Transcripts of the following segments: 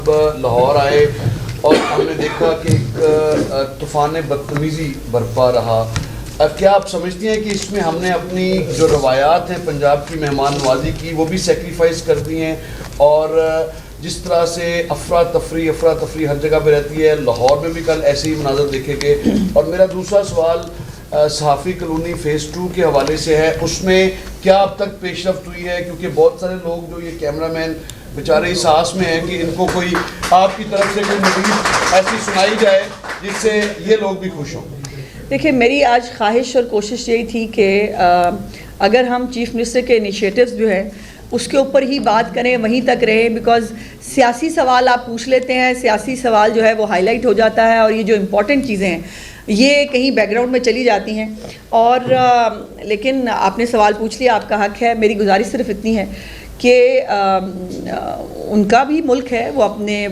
جب لاہور آئے اور ہم نے دیکھا کہ ایک طوفان بدتمیزی برپا رہا، کیا آپ سمجھتی ہیں کہ اس میں ہم نے اپنی جو روایات ہیں پنجاب کی مہمان نوازی کی وہ بھی سیکریفائز کر دی ہیں؟ اور جس طرح سے افراتفری ہر جگہ پہ رہتی ہے، لاہور میں بھی کل ایسے ہی مناظر دیکھے گئے. اور میرا دوسرا سوال صحافی کالونی فیز 2 کے حوالے سے ہے، اس میں کیا اب تک پیش رفت ہوئی ہے؟ کیونکہ بہت سارے لوگ جو یہ کیمرہ مین بیچارے اس آس میں ہیں کہ ان کو کوئی آپ کی طرف سے کوئی مزید ایسی سنائی جائے جس سے یہ لوگ بھی خوش ہوں. دیکھیں، میری آج خواہش اور کوشش یہی تھی کہ اگر ہم چیف منسٹر کے انیشیٹوز جو ہیں اس کے اوپر ہی بات کریں، وہیں تک رہیں، بیکاز سیاسی سوال آپ پوچھ لیتے ہیں، سیاسی سوال جو ہے وہ ہائی لائٹ ہو جاتا ہے، اور یہ جو امپورٹنٹ چیزیں ہیں یہ کہیں بیک گراؤنڈ میں چلی جاتی ہیں. اور لیکن آپ نے سوال پوچھ لیا، آپ کا حق ہے. میری گزارش صرف اتنی ہے کہ ان کا بھی ملک ہے،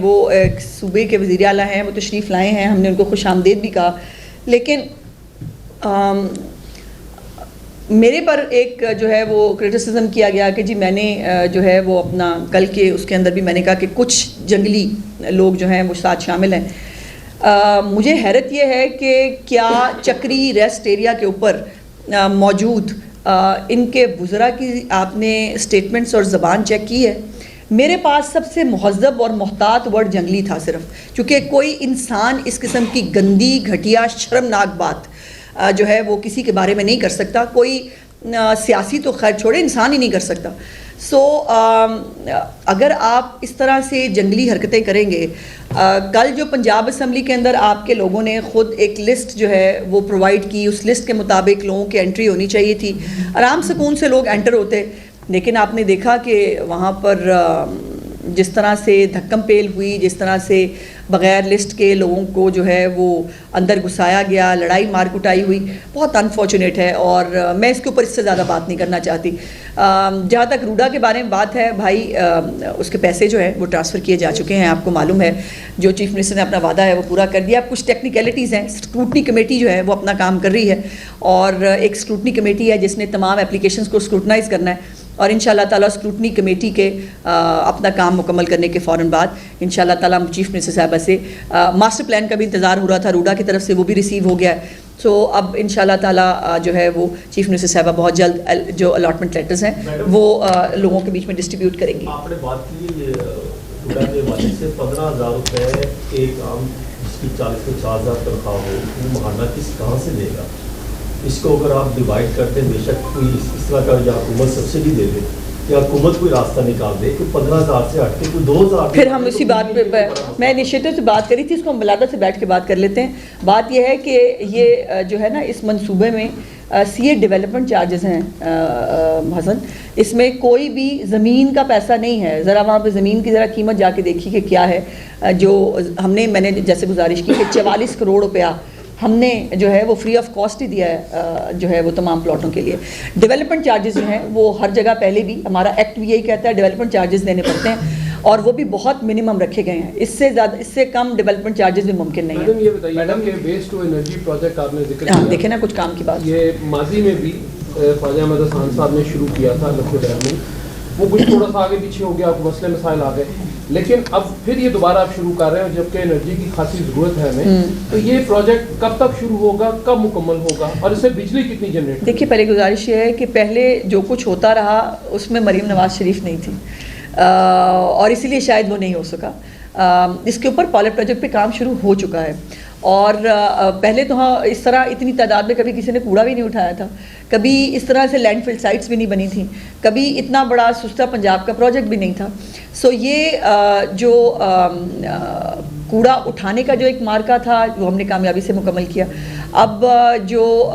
وہ ایک صوبے کے وزیر اعلیٰ ہیں، وہ تشریف لائے ہیں، ہم نے ان کو خوش آمدید بھی کہا. لیکن میرے پر ایک جو ہے وہ کرٹیسزم کیا گیا کہ جی میں نے جو ہے وہ اپنا کل کے اس کے اندر بھی میں نے کہا کہ کچھ جنگلی لوگ جو ہیں وہ ساتھ شامل ہیں. مجھے حیرت یہ ہے کہ کیا چکری ریسٹ ایریا کے اوپر موجود ان کے وزراء کی آپ نے سٹیٹمنٹس اور زبان چیک کی ہے؟ میرے پاس سب سے مہذب اور محتاط ورڈ جنگلی تھا صرف، کیونکہ کوئی انسان اس قسم کی گندی گھٹیا شرمناک بات جو ہے وہ کسی کے بارے میں نہیں کر سکتا. کوئی سیاسی تو خیر چھوڑے، انسان ہی نہیں کر سکتا. سو اگر آپ اس طرح سے جنگلی حرکتیں کریں گے، کل جو پنجاب اسمبلی کے اندر آپ کے لوگوں نے خود ایک لسٹ جو ہے وہ پرووائڈ کی، اس لسٹ کے مطابق لوگوں کی انٹری ہونی چاہیے تھی، آرام سکون سے لوگ انٹر ہوتے. لیکن آپ نے دیکھا کہ وہاں پر جس طرح سے دھکم پیل ہوئی، جس طرح سے بغیر لسٹ کے لوگوں کو جو ہے وہ اندر گھسایا گیا، لڑائی مار کٹائی ہوئی، بہت انفارچونیٹ ہے. اور میں اس کے اوپر اس سے زیادہ بات نہیں کرنا چاہتی. جہاں تک روڈا کے بارے میں بات ہے، بھائی اس کے پیسے جو ہے وہ ٹرانسفر کیے جا چکے ہیں، آپ کو معلوم ہے. جو چیف منسٹر نے اپنا وعدہ ہے وہ پورا کر دیا. اب کچھ ٹیکنیکلٹیز ہیں، اسکروٹنی کمیٹی جو ہے وہ اپنا کام کر رہی ہے، اور ایک اسکروٹنی کمیٹی ہے جس نے تمام اپلیکیشنز کو اسکروٹنائز کرنا ہے. اور ان شاء اللہ تعالیٰ اسکروٹنی کمیٹی کے اپنا کام مکمل کرنے کے فوراً بعد ان شاء اللہ تعالیٰ چیف منسٹر صاحبہ سے ماسٹر پلان کا بھی انتظار ہو رہا تھا، روڈا کی طرف سے وہ بھی ریسیو ہو گیا ہے. سو اب ان شاء اللہ تعالیٰ جو ہے وہ چیف منسٹر صاحبہ بہت جلد جو الاٹمنٹ لیٹرز ہیں وہ لوگوں کے بیچ میں ڈسٹریبیوٹ کریں گی. آپ نے بات کی روڈا کے حوالے سے 15,000 روپے ایک عام جس کی 40 سے 50,000 تنخواہ ہو وہ ماہانہ کہاں سے دے گا؟ اس کو اگر آپ ڈیوائڈ کرتے ہیں، بے شک کوئی اس طرح کا یا حکومت سبسڈی دے دے یا حکومت کوئی راستہ نکال دے کہ 15,000 سے ہٹ کے کوئی 2,000. پھر ہم اسی بات پہ میں انیشیٹو سے بات کری تھی، اس کو ہم بلادہ سے بیٹھ کے بات کر لیتے ہیں. بات یہ ہے کہ یہ جو ہے نا اس منصوبے میں سی اے ڈیولپمنٹ چارجز ہیں حسن، اس میں کوئی بھی زمین کا پیسہ نہیں ہے. ذرا وہاں پہ زمین کی ذرا قیمت جا کے دیکھی کہ کیا ہے. جو میں نے جیسے گزارش کی کہ 44 کروڑ روپیہ ہم نے جو ہے وہ فری آف کاسٹ ہی دیا ہے جو ہے وہ تمام پلاٹوں کے لیے. ڈیولپمنٹ چارجز جو ہیں وہ ہر جگہ پہلے بھی ہمارا ایکٹ بھی یہی کہتا ہے ڈیولپمنٹ چارجز دینے پڑتے ہیں، اور وہ بھی بہت منیمم رکھے گئے ہیں. اس سے زیادہ اس سے کم ڈیولپمنٹ چارجز بھی ممکن نہیں ہے. میڈم یہ بتائیے میڈم کہ ویسٹ ٹو انرجی پروجیکٹ آپ نے ذکر کیا، دیکھیں نا کچھ کام کی بات، یہ ماضی میں بھی خواجہ احمد حسان صاحب نے شروع کیا تھا لکھنؤ ڈیم میں، وہ کچھ تھوڑا سا آگے پیچھے ہو گیا، مسئلے مسائل آ گئے، لیکن اب پھر یہ دوبارہ آپ شروع کر رہے ہیں جبکہ انرجی کی خاصی ضرورت ہے ہمیں. تو یہ پروجیکٹ کب تک شروع ہوگا، کب مکمل ہوگا، اور اس سے بجلی کتنی جنریٹ؟ دیکھیے پہلے گزارش یہ ہے کہ پہلے جو کچھ ہوتا رہا اس میں مریم نواز شریف نہیں تھی، اور اسی لیے شاید وہ نہیں ہو سکا. اس کے اوپر پائلٹ پروجیکٹ پہ کام شروع ہو چکا ہے. اور پہلے تو ہاں اس طرح اتنی تعداد میں کبھی کسی نے کوڑا بھی نہیں اٹھایا تھا، کبھی اس طرح سے لینڈ فل سائٹس بھی نہیں بنی تھیں، کبھی اتنا بڑا سستا پنجاب کا پروجیکٹ بھی نہیں تھا. سو یہ جو کوڑا اٹھانے کا جو ایک مارکا تھا وہ ہم نے کامیابی سے مکمل کیا. اب جو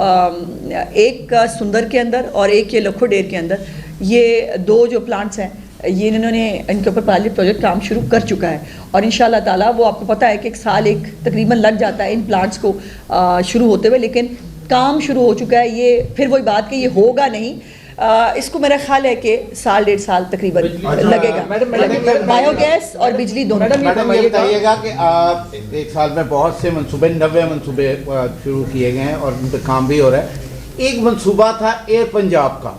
ایک سندر کے اندر اور ایک یہ لکھو ڈیر کے اندر یہ دو جو پلانٹس ہیں یہ انہوں نے ان کے اوپر پائلٹ پروجیکٹ کام شروع کر چکا ہے. اور انشاءاللہ تعالیٰ وہ آپ کو پتہ ہے کہ ایک سال تقریباً لگ جاتا ہے ان پلانٹس کو شروع ہوتے ہوئے، لیکن کام شروع ہو چکا ہے. یہ پھر وہی بات کہ یہ ہوگا نہیں، اس کو میرا خیال ہے کہ سال 1.5 سال تقریباً لگے گا. بایو گیس اور بجلی دونوں. میڈم یہ بتائیے گا کہ آپ 1 سال میں بہت سے منصوبے 90 منصوبے شروع کیے گئے ہیں اور ان پہ کام بھی ہو رہا ہے. ایک منصوبہ تھا ایئر پنجاب کا،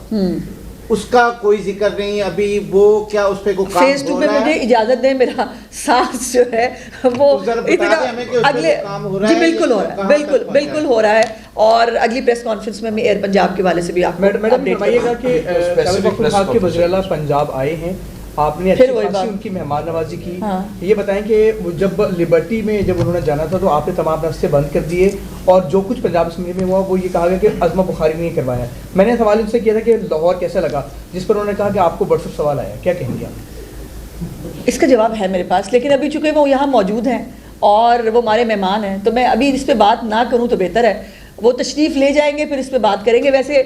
اس کا کوئی ذکر نہیں ابھی، وہ کیا اس پہ کوئی کام فیز 2 ہو میں رہا مجھے ہے؟ اجازت دیں، میرا سانس جو ہے وہ ذرا بتا دیں ہمیں کہ اس پہ اگلے کام ہو رہا جی ہے، بالکل ہو رہا ہے، کہاں بالکل تک بالکل ہو رہا ہے، اور اگلی پریس کانفرنس میں ایئر پنجاب کے والے سے بھی آپ کو میڈم اپڈیٹ فرمائیے گا کہ Specific جاوید press خان کے conference. وزیر اعلیٰ پنجاب آئے ہیں، آپ نے پھر اچھی وہی خاصی بات. ان کی مہمان نوازی کی. ہاں. یہ بتائیں کہ وہ جب لبرٹی میں جب انہوں نے جانا تھا تو آپ نے تمام راستے بند کر دیے، اور جو کچھ پنجاب اسمبلی میں ہوا وہ یہ کہا گیا کہ عظمہ بخاری نے کروایا. میں نے سوال ان سے کیا تھا کہ لاہور کیسا لگا، جس پر انہوں نے کہا کہ آپ کو برسر سوال آیا، کیا کہیں گے آپ؟ اس کا جواب ہے میرے پاس، لیکن ابھی چونکہ وہ یہاں موجود ہیں اور وہ ہمارے مہمان ہیں تو میں ابھی اس پہ بات نہ کروں تو بہتر ہے. وہ تشریف لے جائیں گے پھر اس پہ بات کریں گے. ویسے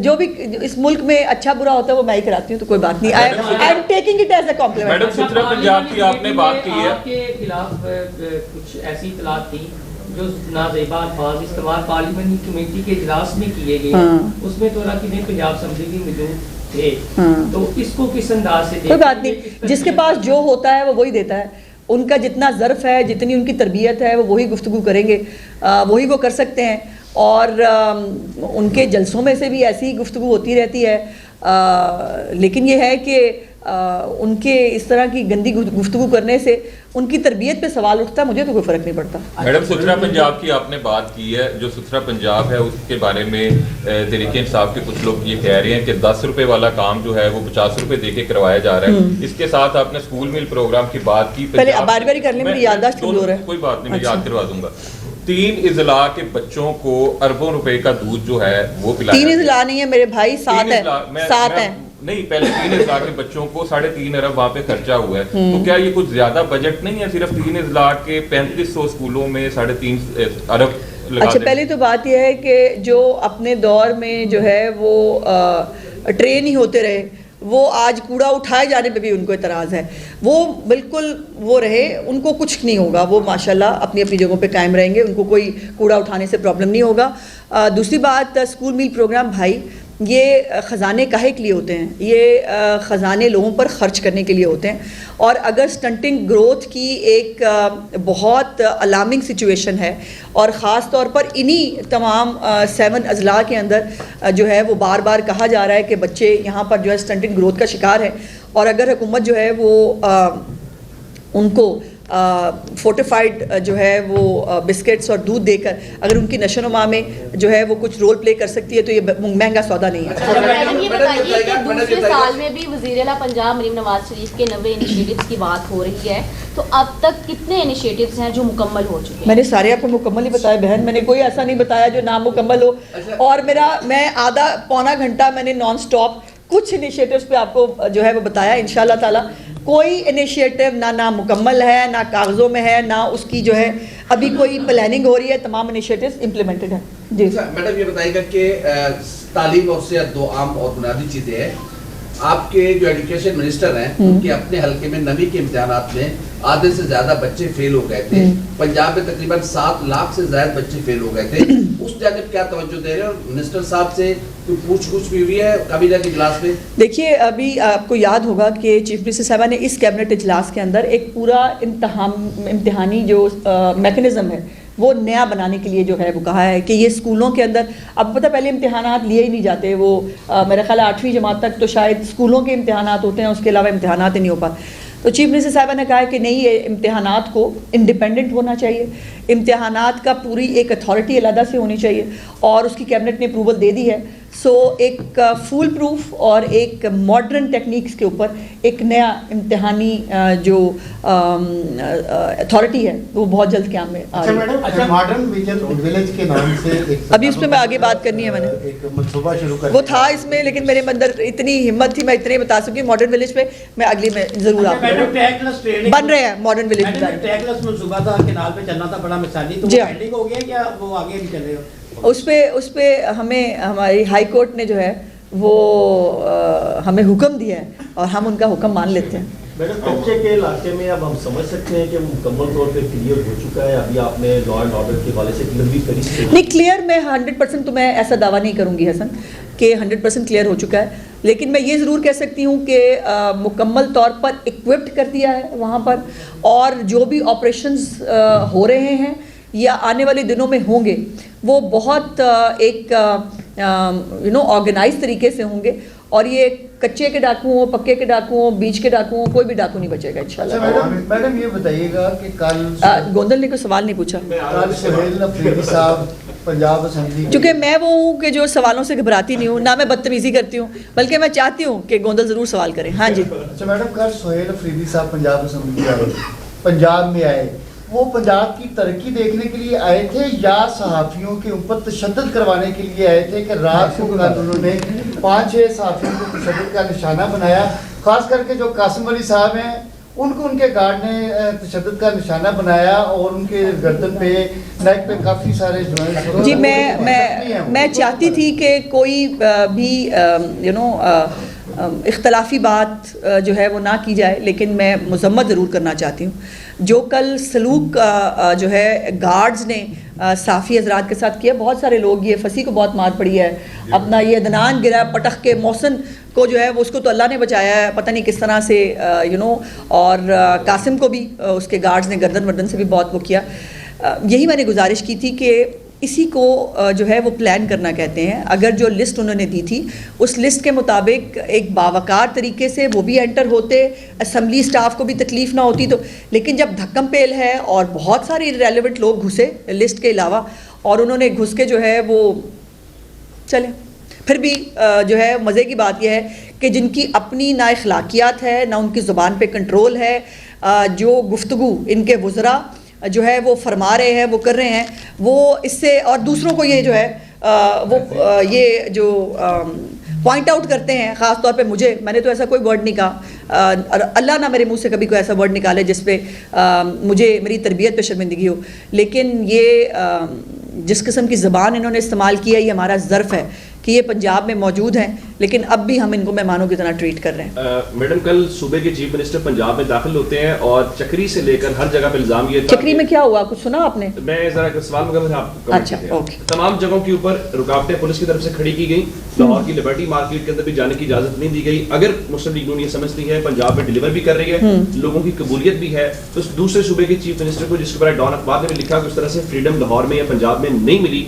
جو بھی اس ملک میں اچھا برا ہوتا ہے وہ میں ہی کراتی ہوں، تو کوئی بات نہیں. I am taking it as a complement. Madam سترہ پنجاب کی آپ نے بات کی ہے، آپ کے خلاف کچھ ایسی اطلاعات تھی جو نازیبہ الفاظ استعمال پارلیمنٹ کمیٹی کے اجلاس میں کیے گئے، اس میں تو راکین پنجاب اسمبلی بھی موجود تھے، تو اس کو کس انداز سے کوئی بات نہیں، جس کے پاس جو ہوتا ہے وہ وہی دیتا ہے. ان کا جتنا ظرف ہے، جتنی ان کی تربیت ہے، وہ وہی گفتگو کریں گے، وہی وہ کر سکتے ہیں. اور ان کے جلسوں میں سے بھی ایسی گفتگو ہوتی رہتی ہے، لیکن یہ ہے کہ ان کے اس طرح کی گندی گفتگو کرنے سے ان کی تربیت پہ سوال اٹھتا ہے. مجھے تو کوئی فرق نہیں پڑتا. میڈم سترہ پنجاب کی آپ نے بات کی ہے، جو سترہ پنجاب ہے اس کے بارے میں تحریک انصاف کے کچھ لوگ یہ کہہ رہے ہیں کہ 10 روپے والا کام جو ہے وہ 50 روپے دے کے کروایا جا رہا ہے. اس کے ساتھ آپ نے اسکول میل پروگرام کی بات کی. پہلے باری باری کر لیں، میری یادداشت کمزور ہے. کوئی بات نہیں، میں یاد کروا دوں گا. 3 اضلاع کے بچوں کو اربوں روپے کا دودھ جو ہے وہ پلایا. 3 اضلاع نہیں ہے میرے بھائی، 7 ہے، 7 ہیں. نہیں، پہلے 3 اضلاع کے بچوں کو 3.5 ارب وہاں پہ خرچہ ہوا ہے. تو کیا یہ کچھ زیادہ بجٹ نہیں ہے؟ صرف 3 اضلاع کے 3500 اسکولوں میں 3.5 ارب لگا. اچھا، پہلی تو بات یہ ہے کہ جو اپنے دور میں جو ہے وہ ٹرین ہی ہوتے رہے، وہ آج کوڑا اٹھائے جانے پہ بھی ان کو اعتراض ہے. وہ بالکل وہ رہے، ان کو کچھ نہیں ہوگا. وہ ماشاءاللہ اپنی اپنی جگہوں پہ قائم رہیں گے، ان کو کوئی کوڑا اٹھانے سے پرابلم نہیں ہوگا. دوسری بات، اسکول میل پروگرام بھائی، یہ خزانے کاہے کے لیے ہوتے ہیں؟ یہ خزانے لوگوں پر خرچ کرنے کے لیے ہوتے ہیں. اور اگر سٹنٹنگ گروتھ کی ایک بہت الارمنگ سچویشن ہے، اور خاص طور پر انہی تمام 7 اضلاع کے اندر جو ہے وہ بار بار کہا جا رہا ہے کہ بچے یہاں پر جو ہے سٹنٹنگ گروتھ کا شکار ہے، اور اگر حکومت جو ہے وہ ان کو فورٹیفائڈ جو ہے وہ بسکٹس اور دودھ دے کر اگر ان کی نشو و نما میں جو ہے وہ کچھ رول پلے کر سکتی ہے تو یہ مہنگا سودا نہیں ہے. میڈم یہ بتائیے کہ دوسرے سال میں بھی وزیر اعلیٰ پنجاب مریم نواز شریف کے 90 انیشیٹوز کی بات ہو رہی ہے، تو اب تک کتنے انیشیٹوز ہیں جو مکمل ہو چکے ہیں؟ میں نے سارے آپ کو مکمل ہی بتایا بہن، میں نے کوئی ایسا نہیں بتایا جو نامکمل ہو. اور میں آدھا پونا گھنٹہ میں نے نان سٹاپ کچھ انیشیٹوز پہ آپ کو جو ہے وہ بتایا. انشاءاللہ تعالیٰ کوئی انیشیٹو نہ مکمل ہے، نہ کاغذوں میں ہے، نہ اس کی جو ہے ابھی کوئی پلاننگ ہو رہی ہے. تمام انیشیٹوز امپلیمنٹڈ ہیں. جی میڈم یہ بتائیے گا کہ تعلیم اور صحت 2 عام اور بنیادی چیزیں ہیں. آپ کے جو ایجوکیشن منسٹر ہیں ان کے اپنے حلقے میں 9ویں کے امتحانات میں آدھے سے زیادہ بچے فیل ہو گئے تھے. پنجاب میں تقریباً 7 لاکھ سے زائد بچے فیل ہو گئے تھے. اس جانب کیا توجہ دے رہے ہیں؟ اور منسٹر صاحب سے کوئی پوچھ گچھ بھی ہوئی ہے کابینہ کے اجلاس میں؟ دیکھیے، ابھی آپ کو یاد ہوگا کہ چیف منسٹر صاحبہ نے اس کیبنٹ اجلاس کے اندر ایک پورا امتحانی جو میکنزم ہے وہ نیا بنانے کے لیے جو ہے وہ کہا ہے کہ یہ اسکولوں کے اندر، اب پتہ پہلے امتحانات لیے ہی نہیں جاتے. وہ میرا خیال ہے 8ویں جماعت تک تو شاید اسکولوں کے امتحانات ہوتے ہیں، اس کے علاوہ امتحانات ہی نہیں ہو پاتے. تو چیف منسٹر صاحبہ نے کہا ہے کہ نہیں، یہ امتحانات کو انڈیپینڈنٹ ہونا چاہیے، امتحانات کا پوری ایک اتھارٹی علیحدہ سے ہونی چاہیے، اور اس کی کیبنٹ نے اپروول دے دی ہے. سو ایک فول پروف اور ایک ماڈرن ٹیکنیکس کے اوپر ایک نیا امتحانی جو اتھارٹی ہے وہ بہت جلد قیام میں آ رہی ہے. اچھا، ماڈرن ولیج کے نام سے ابھی اس پہ میں آگے بات کرنی ہے. میں نے ایک منصوبہ شروع کر وہ تھا اس میں، لیکن میرے اندر اتنی ہمت تھی میں اتنے بتا سکوں. ماڈرن ولیج پہ میں اگلی میں ضرور آپ بن رہے ہیں. ماڈرن ولیج منصوبہ تھا، کنال پہ چلنا تھا بڑا مثالی، تو پینڈنگ ہو گیا یا وہ آگے بھی چلے گا؟ اس پہ ہمیں ہماری ہائی کورٹ نے جو ہے وہ ہمیں حکم دیا ہے اور ہم ان کا حکم مان لیتے ہیں. میڈم کچے کے علاقے میں اب ہم سمجھ سکتے ہیں کہ مکمل طور پہ کلیئر ہو چکا ہے؟ ابھی آپ نے لا اینڈ آرڈر کے حوالے سے لمبی فہرست نہیں کلیئر، میں 100% تو میں ایسا دعویٰ نہیں کروں گی حسن کہ 100% کلیئر ہو چکا ہے، لیکن میں یہ ضرور کہہ سکتی ہوں کہ مکمل طور پر اکوپڈ کر دیا ہے وہاں پر، اور جو بھی آپریشنز ہو رہے ہیں یا آنے والے دنوں میں ہوں گے وہ بہت ایک آرگنائز طریقے سے ہوں گے، اور یہ کچے کے ڈاکو ہوں، پکے کے ڈاکو ہوں، بیچ کے ڈاکو ہوں، کوئی بھی ڈاکو نہیں بچے گا انشاءاللہ۔ میڈم یہ بتائیے گا کہ کل گوندل نے کوئی سوال نہیں پوچھا، کل سہیل افریدی صاحب پنجاب اسمبلی، چونکہ میں وہ ہوں کہ جو سوالوں سے گھبراتی نہیں ہوں، نہ میں بدتمیزی کرتی ہوں، بلکہ میں چاہتی ہوں کہ گوندل ضرور سوال کریں۔ ہاں جی اچھا میڈم، کل سہیل افریدی صاحب پنجاب اسمبلی آئے، پنجاب میں آئے، وہ پنجاب کی ترقی دیکھنے کے لیے آئے تھے یا صحافیوں کے اوپر تشدد کروانے کے لیے آئے تھے کہ رات کو کل انہوں نے 5-6 صحافیوں کو تشدد کا نشانہ بنایا، خاص کر کے جو قاسم علی صاحب ہیں ان کو ان کے گارڈ نے تشدد کا نشانہ بنایا اور ان کے گردن پہ نیک پہ کافی سارے جو جی میں چاہتی تھی کہ کوئی بھی اختلافی بات جو ہے وہ نہ کی جائے، لیکن میں مذمت ضرور کرنا چاہتی ہوں جو کل سلوک جو ہے گارڈز نے صحافی حضرات کے ساتھ کیا۔ بہت سارے لوگ، یہ فصیح کو بہت مار پڑی ہے، اپنا یہ عدنان گرا پٹخ کے، محسن کو جو ہے وہ اس کو تو اللہ نے بچایا ہے پتہ نہیں کس طرح سے اور قاسم کو بھی اس کے گارڈز نے گردن سے بھی بہت وہ کیا۔ یہی میں نے گزارش کی تھی کہ اسی کو جو ہے وہ پلان کرنا کہتے ہیں۔ اگر جو لسٹ انہوں نے دی تھی اس لسٹ کے مطابق ایک باوقار طریقے سے وہ بھی انٹر ہوتے، اسمبلی سٹاف کو بھی تکلیف نہ ہوتی، تو لیکن جب دھکم پیل ہے اور بہت سارے ریلیونٹ لوگ گھسے لسٹ کے علاوہ، اور انہوں نے گھس کے جو ہے وہ چلیں، پھر بھی جو ہے مزے کی بات یہ ہے کہ جن کی اپنی نہ اخلاقیات ہے، نہ ان کی زبان پہ کنٹرول ہے، جو گفتگو ان کے وزراء جو ہے وہ فرما رہے ہیں، وہ کر رہے ہیں، وہ اس سے اور دوسروں کو یہ جو ہے وہ یہ جو پوائنٹ آؤٹ کرتے ہیں، خاص طور پہ مجھے، میں نے تو ایسا کوئی ورڈ نہیں کہا، اور اللہ نہ میرے منہ سے کبھی کوئی ایسا ورڈ نکالے جس پہ مجھے میری تربیت پہ شرمندگی ہو، لیکن یہ جس قسم کی زبان انہوں نے استعمال کی ہے یہ ہمارا ظرف ہے کہ یہ پنجاب میں موجود ہیں، لیکن اب بھی ہم ان کو مہمانوں کی طرح ٹریٹ کر رہے ہیں۔ میڈم کل صوبے کے چیف منسٹر پنجاب میں داخل ہوتے ہیں اور چکری سے لے کر ہر جگہ پہ الزام یہ تھا، چکری میں کیا ہوا کچھ سنا آپ نے؟ میں ذرا سوال مگر آپ اچھا اوکے، تمام جگہوں کے اوپر رکاوٹیں پولیس کی طرف سے کھڑی کی گئی، لاہور کی لبرٹی مارکیٹ کے اندر بھی جانے کی اجازت نہیں دی گئی، اگر مسلم لیگ نون یہ سمجھتی ہے پنجاب میں ڈیلیور بھی کر رہی ہے، لوگوں کی قبولیت بھی ہے، تو دوسرے صوبے کے چیف منسٹر کو، جس کے بارے ڈان اخبار نے بھی لکھا کہ اس طرح سے فریڈم لاہور میں یا پنجاب میں نہیں ملی،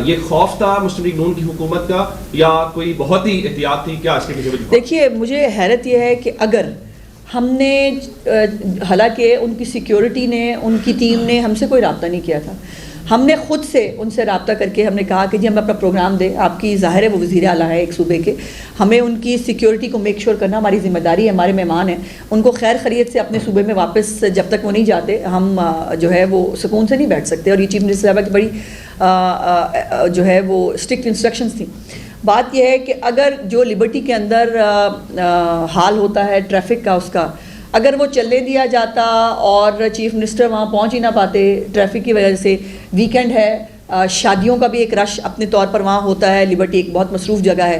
یہ خوف تھا مسلم لیگ نون کی حکومت کا یا کوئی بہت ہی احتیاط تھی؟ کیا اس کے پیچھے؟ دیکھیے مجھے حیرت یہ ہے کہ اگر ہم نے، حالانکہ ان کی سیکیورٹی نے، ان کی ٹیم نے ہم سے کوئی رابطہ نہیں کیا تھا، ہم نے خود سے ان سے رابطہ کر کے ہم نے کہا کہ جی ہم اپنا پروگرام دیں، آپ کی ظاہر ہے وہ وزیر اعلیٰ ہے ایک صوبے کے، ہمیں ان کی سیکیورٹی کو میک شور کرنا ہماری ذمہ داری ہے، ہمارے مہمان ہیں، ان کو خیر خیریت سے اپنے صوبے میں واپس جب تک وہ نہیں جاتے ہم جو ہے وہ سکون سے نہیں بیٹھ سکتے، اور یہ چیف منسٹر صاحبہ کی بڑی جو ہے وہ اسٹرکٹ انسٹرکشنز تھیں۔ بات یہ ہے کہ اگر جو لبرٹی کے اندر حال ہوتا ہے ٹریفک کا، اس کا اگر وہ چلنے دیا جاتا اور چیف منسٹر وہاں پہنچ ہی نہ پاتے ٹریفک کی وجہ سے، ویکینڈ ہے، شادیوں کا بھی ایک رش اپنے طور پر وہاں ہوتا ہے، لبرٹی ایک بہت مصروف جگہ ہے،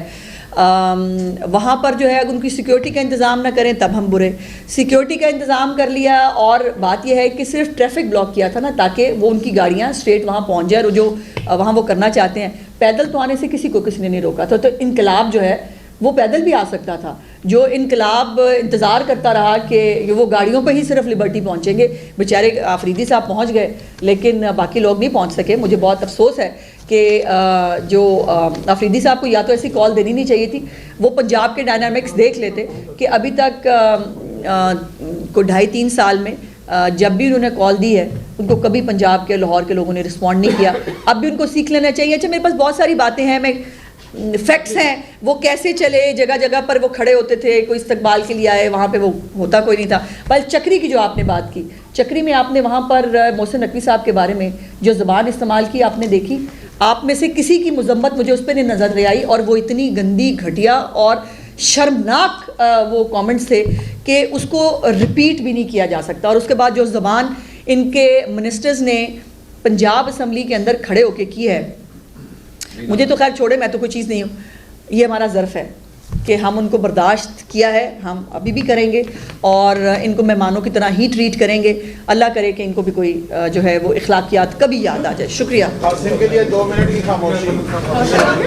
وہاں پر جو ہے اگر ان کی سیکیورٹی کا انتظام نہ کریں تب ہم برے، سیکیورٹی کا انتظام کر لیا، اور بات یہ ہے کہ صرف ٹریفک بلاک کیا تھا نا تاکہ وہ ان کی گاڑیاں اسٹریٹ وہاں پہنچ جائے، اور جو وہاں وہ کرنا چاہتے ہیں، پیدل تو آنے سے کسی نے نہیں روکا تھا، تو انقلاب جو ہے وہ پیدل بھی آ سکتا تھا، جو انقلاب انتظار کرتا رہا کہ وہ گاڑیوں پہ ہی صرف لبرٹی پہنچیں گے، بیچارے آفریدی صاحب پہنچ گئے لیکن باقی لوگ نہیں پہنچ سکے۔ مجھے بہت افسوس ہے کہ جو آفریدی صاحب کو یا تو ایسی کال دینی نہیں چاہیے تھی، وہ پنجاب کے ڈائنامکس دیکھ لیتے کہ ابھی تک کو 2.5-3 سال میں جب بھی انہوں نے کال دی ہے ان کو کبھی پنجاب کے لاہور کے لوگوں نے رسپونڈ نہیں کیا، اب بھی ان کو سیکھ لینا چاہیے۔ اچھا میرے پاس بہت ساری باتیں ہیں، میں فیکٹس ہیں، وہ کیسے چلے، جگہ جگہ پر وہ کھڑے ہوتے تھے، کوئی استقبال کے لیے آئے، وہاں پہ وہ ہوتا کوئی نہیں تھا۔ بل چکری کی جو آپ نے بات کی، چکری میں آپ نے وہاں پر محسن نقوی صاحب کے بارے میں جو زبان استعمال کی آپ نے دیکھی، آپ میں سے کسی کی مذمت مجھے اس پہ نہیں نظر نہیں آئی، اور وہ اتنی گندی، گھٹیا اور شرمناک وہ کامنٹس تھے کہ اس کو ریپیٹ بھی نہیں کیا جا سکتا۔ اور اس کے بعد جو زبان ان کے منسٹرز نے پنجاب اسمبلی کے اندر کھڑے ہو کے کی ہے، مجھے تو خیر چھوڑے، میں تو کوئی چیز نہیں ہوں، یہ ہمارا ظرف ہے کہ ہم ان کو برداشت کیا ہے، ہم ابھی بھی کریں گے اور ان کو مہمانوں کی طرح ہی ٹریٹ کریں گے۔ اللہ کرے کہ ان کو بھی کوئی جو ہے وہ اخلاقیات کبھی یاد آ جائے۔ شکریہ۔ قاسم کے لیے 2 منٹ کی خاموشی۔